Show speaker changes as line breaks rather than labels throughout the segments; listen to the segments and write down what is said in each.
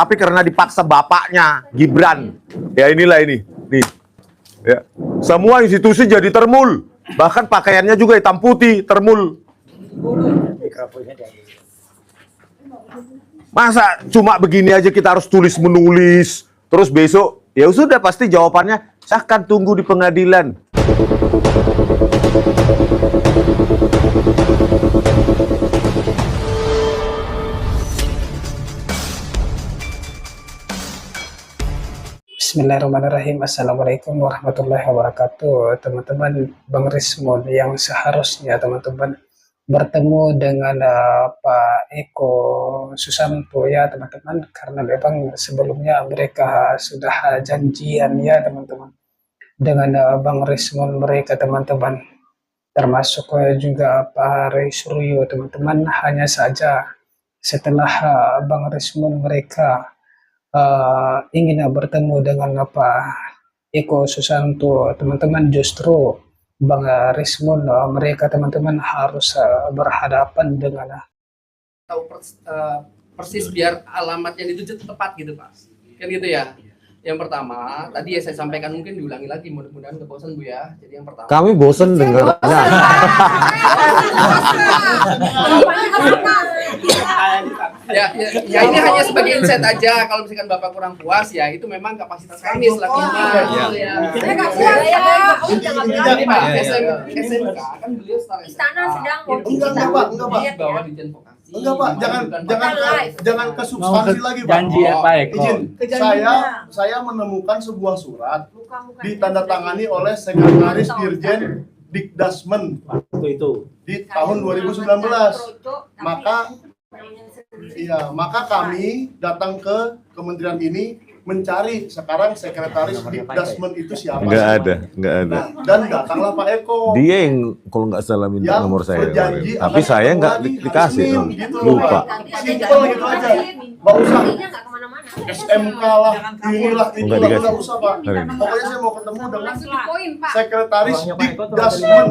tapi karena dipaksa bapaknya Gibran. Ya inilah ini. Nih. Ya. Semua institusi jadi termul. Bahkan pakaiannya juga hitam putih, termul. Masa cuma begini aja kita harus tulis menulis, terus besok ya sudah pasti jawabannya saya akan tunggu di pengadilan.
Bismillahirrahmanirrahim. Assalamualaikum warahmatullahi wabarakatuh. Teman-teman, Bang Rismon yang seharusnya teman-teman bertemu dengan Pak Eko Susanto ya teman-teman, karena memang sebelumnya mereka sudah janjian ya teman-teman dengan Bang Rismon mereka teman-teman, termasuk juga Pak Ray Suryo teman-teman. Hanya saja setelah Bang Rismon mereka ingin bertemu dengan Eko Susanto teman-teman, justru Bang Rismon mereka teman-teman harus berhadapan dengan
tahu persis biar alamat yang dituju tepat gitu Pak, kan gitu ya. Yang pertama tadi ya saya sampaikan, mungkin diulangi lagi, mudah-mudahan nggak bosan Bu ya. Jadi yang pertama,
Kami bosan dengarnya.
ya ini hanya sebagai insight aja. Kalau misalkan Bapak kurang puas ya itu memang kapasitas kami selaku
Saya nggak puas ya.
Ini Pak, SMK kan beliau
Istana sedang
Enggak Pak.
Bawah Dijen Vokasi.
Enggak Pak, jangan ke substansi lagi Pak.
Janji ya Pak Eko.
Izin, saya menemukan sebuah surat ditandatangani oleh Sekretaris Dirjen Dikdasmen
Itu.
di tahun 2019. Maka kami datang ke kementerian ini mencari sekarang Sekretaris Dikdasmen itu siapa.
Nggak ada.
Nah, dan datanglah Pak Eko.
Dia yang kalau nggak salah minta
Yang
nomor saya.
berjanji
Tapi
akan
saya
ketemu
nggak
lagi
dikasih.
hari Senin, gitu loh,
Lupa.
Pak. Simpel gitu aja. Nggak usah SMK lah, inilah itulah, nggak usah Pak. Pokoknya saya mau ketemu dengan Sekretaris Dikdasmen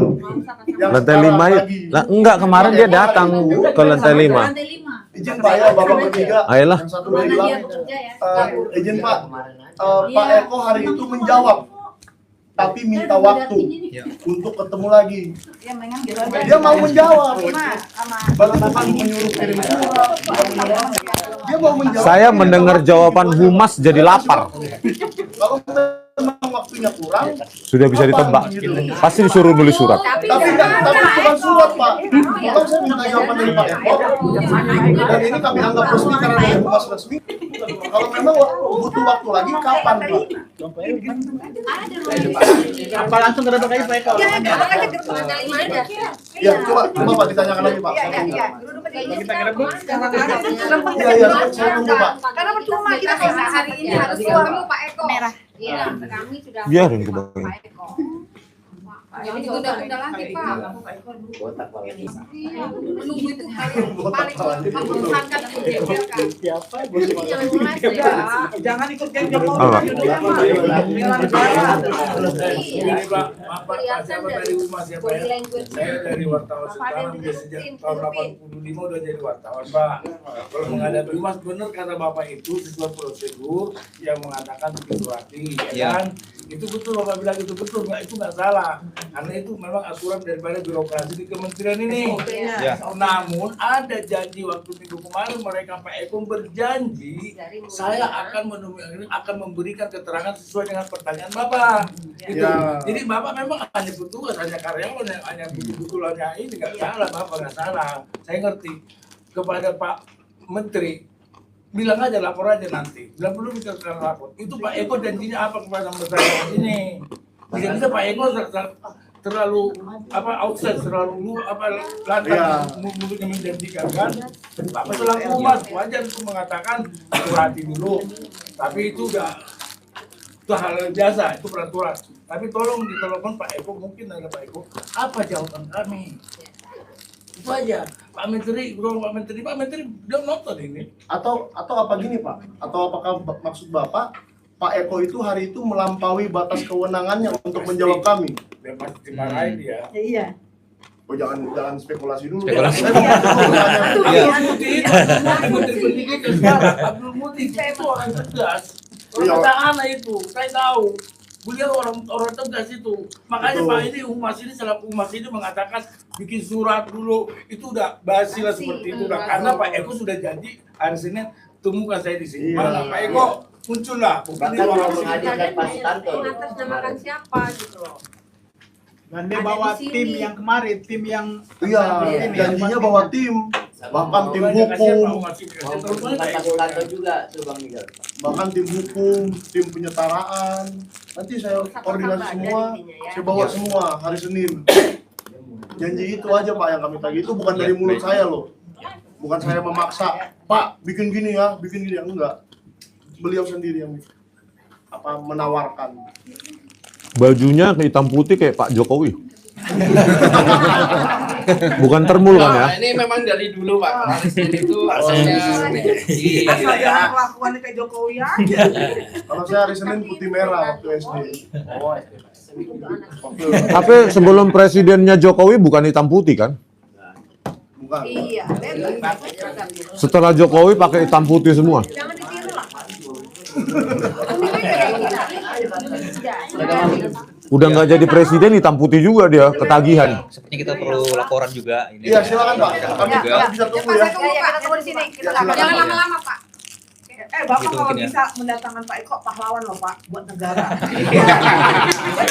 yang
Lantai
sekarang
5
lagi.
lah, enggak, kemarin dia datang ke lantai 5.
Izin Pak ya, Bapak bertiga.
Ayolah.
Yang satu bilang, izin Pak, Pak Eko hari itu menjawab, tapi minta waktu untuk ketemu lagi. Dia mau menjawab, bukan menyuruh kirim surat. Dia mau menjawab.
Saya mendengar jawaban humas jadi lapar.
Kalau memang waktunya kurang,
Sudah bisa ditebak. Pasti disuruh nulis surat.
tapi bukan surat Pak. Kalau saya minta jawaban dari Pak Eko, dan ini kami anggap resmi karena dari humas resmi. Kalau memang butuh waktu lagi, kapan Pak?
Apa langsung ke depan aja Pak Eko?
Ya, coba Pak ditanyakan lagi Pak.
Kita ngerebut.
Iya, saya tunggu Pak.
Karena percuma kita hari ini harus ketemu Pak Eko. Iya, kami sudah
Biarin ke bawah.
Pak Eko. Jadi tunda-tunda lagi Pak. Iya, menunggu itu paling membosankan menjadikan.
Siapa?
Jangan mulai ya.
Jangan ikut geng Jokowi.
Allah.
Ini Pak, Pak siapa dari Humas ya Pak ya? Saya dari wartawan sekarang udah sejak tahun 85 udah jadi wartawan Pak. Kalau menghadapi Humas, benar kata Bapak itu sesuai prosedur yang mengatakan begitu hati, ya kan? Itu betul, Bapak bilang itu betul, itu nggak salah. Karena itu memang aturan daripada birokrasi di kementerian ini.
Ya.
Namun ada janji waktu minggu kemarin mereka Pak Eko berjanji saya akan memberikan keterangan sesuai dengan pertanyaan Bapak. Gitu.
Ya.
Jadi Bapak memang hanya petugas, hanya karyawan, hanya betul-betulannya ini nggak salah, Bapak nggak salah. Saya ngerti. Kepada Pak Menteri, bilang aja, lapor aja nanti. Bila perlu kita lapor. Itu Pak Eko janjinya apa kepada masyarakat ini? Bisa-bisa Pak Eko terlalu outside, terlalu lantang mulutnya menjanjikan kan. Bapak selaku umat wajar untuk mengatakan hati dulu. Tapi itu itu hal biasa, itu peraturan. Tapi tolong ditolongkan Pak Eko, mungkin ada Pak Eko, apa jawaban kami? Itu aja. Pak Menteri belum nonton ini.
Atau apa gini Pak? Atau apakah maksud Bapak Pak Eko itu hari itu melampaui batas kewenangannya untuk menjawab kami?
Dia pasti dimarahin dia.
Iya.
Oh, jangan spekulasi dulu.
Spekulasi.
Menteri Pendidikan sekarang Abdul Muti itu orang tegas. Orang anak itu, saya tahu. Beliau orang tegas itu. Makanya
Betul.
Pak ini Humas ini mengatakan bikin surat dulu itu udah basi lah seperti itu. Karena Pak Eko sudah janji hari Senin temukan saya di sini. Mana Pak Eko muncul lah.
Bahkan mau menghadirkan Pak Sutanto.
Mengatasnamakan siapa gitu loh.
Dan dia
Ada
bawa
di sini.
tim yang kemarin, tim yang
Iya, janjinya bawa tim, bahkan tim hukum,
Mau menghadirkan Pak Sutanto juga tuh Bang Miguel.
bahkan tim hukum, tim penyetaraan. Nanti saya koordinasi semua, saya bawa semua hari Senin. Janji itu aja Pak yang kami tagih, itu bukan dari mulut saya loh. Bukan saya memaksa, Pak bikin gini ya, enggak. Beliau sendiri yang menawarkan.
Bajunya hitam putih kayak Pak Jokowi. Bukan termul kan ya?
Nah, ini memang dari dulu Pak. Arisnya itu asalnya
Jangan kelakuan kayak Jokowi aja.
Kalau saya hari Senin putih merah waktu SD.
Tapi sebelum presidennya Jokowi bukan hitam putih kan?
Bukan.
Iya,
Setelah Jokowi pakai hitam putih semua.
jangan ditiru lah.
Udah nggak jadi presiden hitam putih juga dia, ketagihan.
Sepertinya kita perlu laporan juga. Ini
Iya silakan Pak, kami
juga.
bisa tunggu
Ya,
ya.
kita tunggu di sini. Kita
Silakan.
jangan lama-lama Pak.
Bapak
Gitu
kalau
mungkin ya.
bisa mendatangkan Pak Eko pahlawan loh Pak buat negara.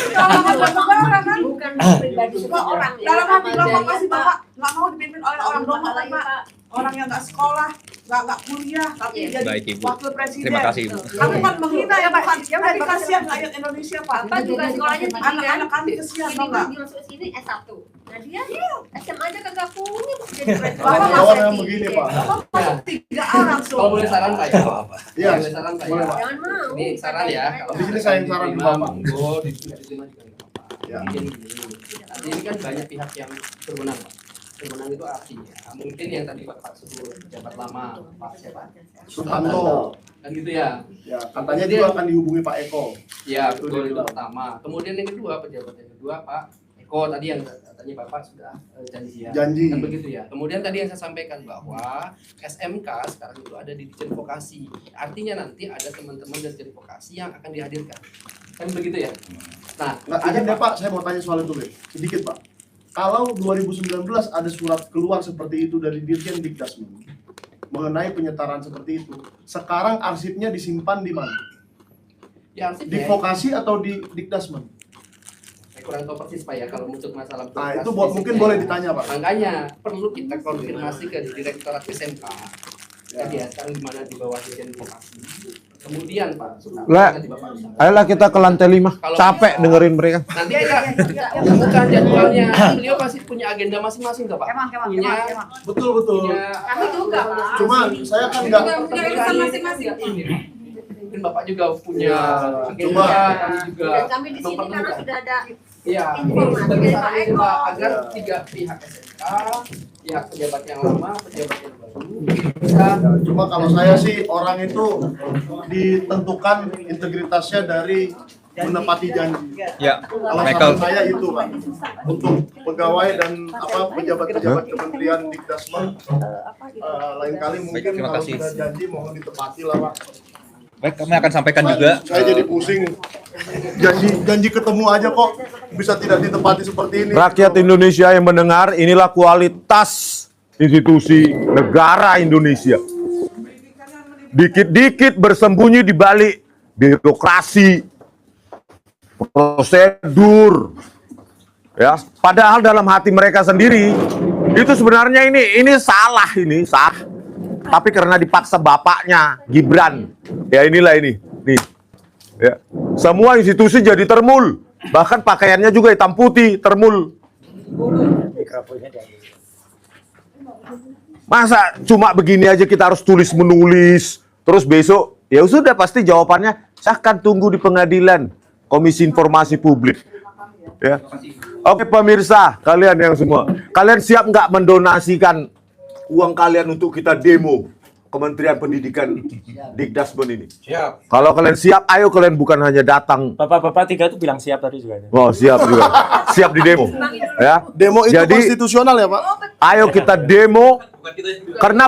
Pahlawan buat negara kan, bukan pribadi semua orang.
Dalam hati Bapak pasti Bapak nggak mau dipimpin oleh orang doang kan Pak. Orang yang nggak sekolah, nggak kuliah, tapi jadi
Baik, Ibu.
wakil presiden.
Terima kasih, Ibu.
Kamu kan menghina ya Pak.
Ya,
Tapi
Pak.
kasihan rakyat Indonesia Pak.
Bapak juga sekolahnya tinggi kan?
Anak-anak kami kesian
Ini
tau nggak?
masuk ke sini S1. Nah dia SMA aja kagak punya jadi presiden.
Bapak
Jawab yang begini Pak.
Masuk 3 A langsung.
kalau boleh saran Pak ya.
Iya.
Boleh saran Pak
Boleh,
ya.
Pak.
Jangan mau.
Ini saran ya. Kalau
Di sini saya yang saran
diterima,
Bapak.
monggo, diterima juga nggak apa-apa.
Ya.
Mungkin gini. Nanti ini kan banyak pihak yang berwenang Pak. Berwenang itu artinya mungkin yang tadi Bapak sebut pejabat lama Pak siapa?
Sutanto.
Kan gitu ya.
Ya, katanya juga akan dihubungi Pak Eko.
Ya,
Itu
betul
dia
itu
bilang.
pertama. Kemudian yang kedua, pejabat yang kedua Pak Eko tadi yang katanya Bapak sudah janji ya.
Janji.
Kan begitu ya. Kemudian tadi yang saya sampaikan bahwa SMK sekarang itu ada di Ditjen Vokasi. Artinya nanti ada teman-teman dari Ditjen Vokasi yang akan dihadirkan. Kan begitu ya. Nah,
Nggak, izin deh Pak, saya mau tanya soal itu deh. Sedikit Pak. Kalau 2019 ada surat keluar seperti itu dari Dirjen Dikdasmen mengenai penyetaraan seperti itu, sekarang arsipnya disimpan di mana?
ya arsip
Di
ya.
Vokasi atau di Dikdasmen?
Saya kurang tahu persis Pak ya kalau untuk masalah
Nah,
vokasi
itu mungkin
fisiknya.
boleh ditanya Pak.
Makanya perlu kita konfirmasi ke Direktorat SMK. Tadi ya, sekarang di mana di bawah Dirjen Vokasi. Kemudian Pak,
Lah,
nanti Bapak bisa.
ayolah kita ke lantai 5. Capek dengerin mereka.
Nanti kita bukan jadwalnya. Beliau pasti punya agenda masing-masing Pak. Punya
Betul betul.
Kami juga Pak.
Cuma saya kan nggak.
Punya urusan masing-masing.
Mungkin Bapak juga punya agenda,
Coba.
kami juga
Dan kami di sini karena sudah ada
Iya,
informasi
sebagai
dari Pak
saran
Eko.
Pak, agar tiga pihak SMK, pihak pejabat yang lama, pejabat yang baru bisa.
Cuma kalau saya sih orang itu ditentukan integritasnya dari menepati janji.
Ya,
Kalau
Michael.
saran saya itu Pak, untuk pegawai dan pejabat-pejabat kementerian Dikdasmen, lain kali mungkin
terima
kalau
kasih.
sudah janji mohon ditepati lah Pak.
Baik, kami akan sampaikan juga.
Saya jadi pusing. Janji ketemu aja kok bisa tidak ditepati seperti ini.
Rakyat Indonesia yang mendengar, inilah kualitas institusi negara Indonesia. Dikit-dikit bersembunyi di balik birokrasi, prosedur. Ya, padahal dalam hati mereka sendiri itu sebenarnya ini salah, ini sah. Tapi karena dipaksa bapaknya Gibran, ya inilah ini, nih. Ya. Semua institusi jadi termul. Bahkan pakaiannya juga hitam putih, termul. Masa cuma begini aja kita harus tulis menulis, terus besok ya sudah pasti jawabannya saya akan tunggu di pengadilan Komisi Informasi Publik. Ya. Oke pemirsa, kalian yang semua, kalian siap nggak mendonasikan uang kalian untuk kita demo, Kementerian Pendidikan Dikdasmen ini.
Siap.
Kalau kalian siap, ayo kalian bukan hanya datang.
Bapak-bapak 3 itu bilang siap tadi juga.
Oh, siap juga. Siap di demo. Ya.
Demo itu
Jadi,
konstitusional ya, Pak?
ayo kita demo karena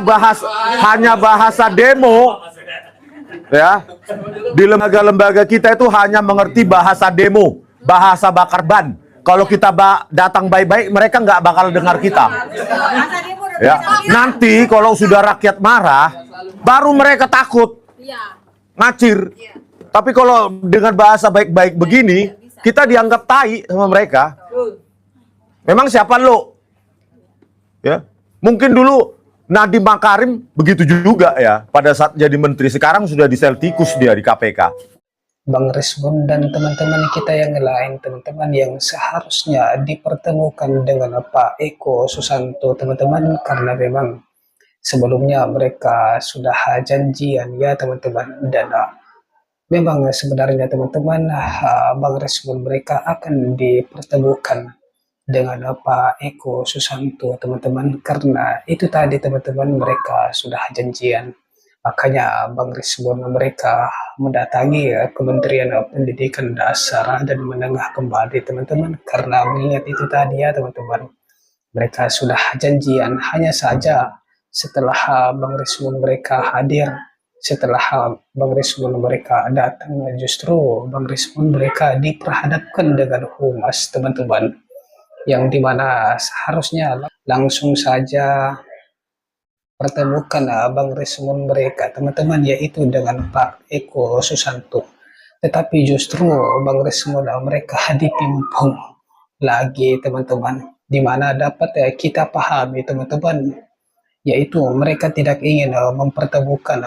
hanya bahasa demo ya. Di lembaga-lembaga kita itu hanya mengerti bahasa demo, bahasa bakar ban. Kalau kita datang baik-baik, mereka nggak bakal dengar kita. Ya, nanti kalau sudah rakyat marah, baru mereka takut, ngacir. Tapi kalau dengan bahasa baik-baik begini, kita dianggap tai sama mereka. Memang siapa lo? Ya, mungkin dulu Nadiem Makarim begitu juga ya. Pada saat jadi menteri, sekarang sudah di sel tikus dia di KPK.
Bang Rismon dan teman-teman kita yang lain, teman-teman yang seharusnya dipertemukan dengan Pak Eko Susanto, teman-teman, karena memang sebelumnya mereka sudah janjian ya teman-teman, dan memang sebenarnya teman-teman Bang Rismon mereka akan dipertemukan dengan Pak Eko Susanto, teman-teman, karena itu tadi teman-teman mereka sudah janjian. Makanya Bang Rismon mereka mendatangi Kementerian Pendidikan Dasar dan Menengah kembali teman-teman, karena melihat itu tadi ya teman-teman, mereka sudah janjian. Hanya saja setelah Bang Rismon mereka hadir, setelah Bang Rismon mereka datang, justru Bang Rismon mereka diperhadapkan dengan humas teman-teman, yang dimana seharusnya langsung saja pertemukan Bang Rismon mereka teman-teman, yaitu dengan Pak Eko Susanto. Tetapi justru Bang Rismon mereka dipimpung lagi teman-teman, dimana dapat kita pahami teman-teman, yaitu mereka tidak ingin mempertemukan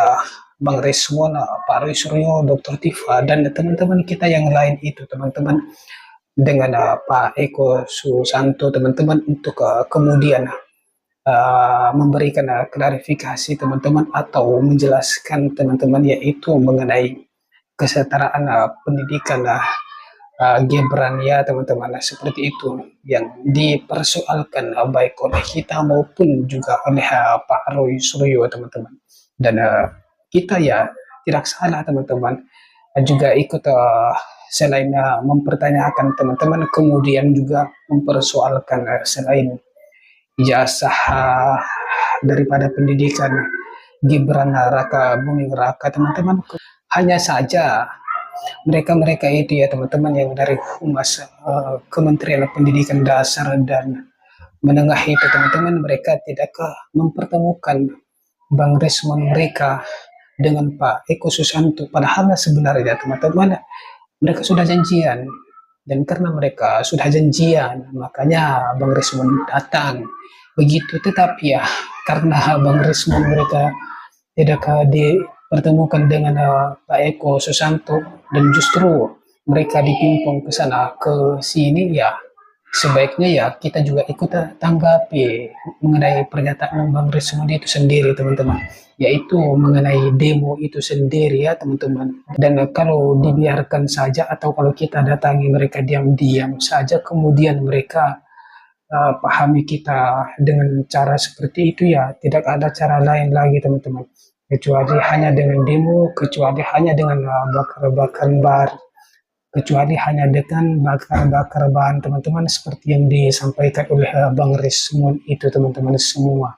Bang Rismon, Pak Roy Suryo, Dr. Tifa, dan teman-teman kita yang lain itu teman-teman, dengan Pak Eko Susanto teman-teman, untuk kemudian memberikan klarifikasi teman-teman atau menjelaskan teman-teman, yaitu mengenai kesetaraan pendidikan Gibran ya teman-teman, seperti itu yang dipersoalkan baik oleh kita maupun juga oleh Pak Roy Suryo teman-teman. Dan kita ya tidak salah teman-teman juga ikut selain mempertanyakan teman-teman, kemudian juga mempersoalkan selain ijazah daripada pendidikan Gibran Raka Buming Raka teman-teman. Hanya saja mereka itu ya teman-teman yang dari Humas Kementerian Pendidikan Dasar dan Menengah itu teman-teman, mereka tidak mempertemukan Bang Rismon mereka dengan Pak Eko Susanto, padahal sebenarnya teman-teman mereka sudah janjian. Dan karena mereka sudah janjian, makanya Bang Rismon datang begitu. Tetapi ya karena Bang Rismon mereka tidak dipertemukan dengan Pak Eko Susanto, dan justru mereka dipimpong ke sana ke sini, ya sebaiknya ya kita juga ikut tanggapi mengenai pernyataan Bang Rismon itu sendiri teman-teman, yaitu mengenai demo itu sendiri ya teman-teman. Dan kalau dibiarkan saja atau kalau kita datangi mereka diam-diam saja, kemudian mereka pahami kita dengan cara seperti itu, ya tidak ada cara lain lagi teman-teman, kecuali hanya dengan demo, kecuali hanya dengan bakar-bakar bar, kecuali hanya dengan bakar-bakar bahan teman-teman, seperti yang disampaikan oleh Bang Rismon itu teman-teman semua.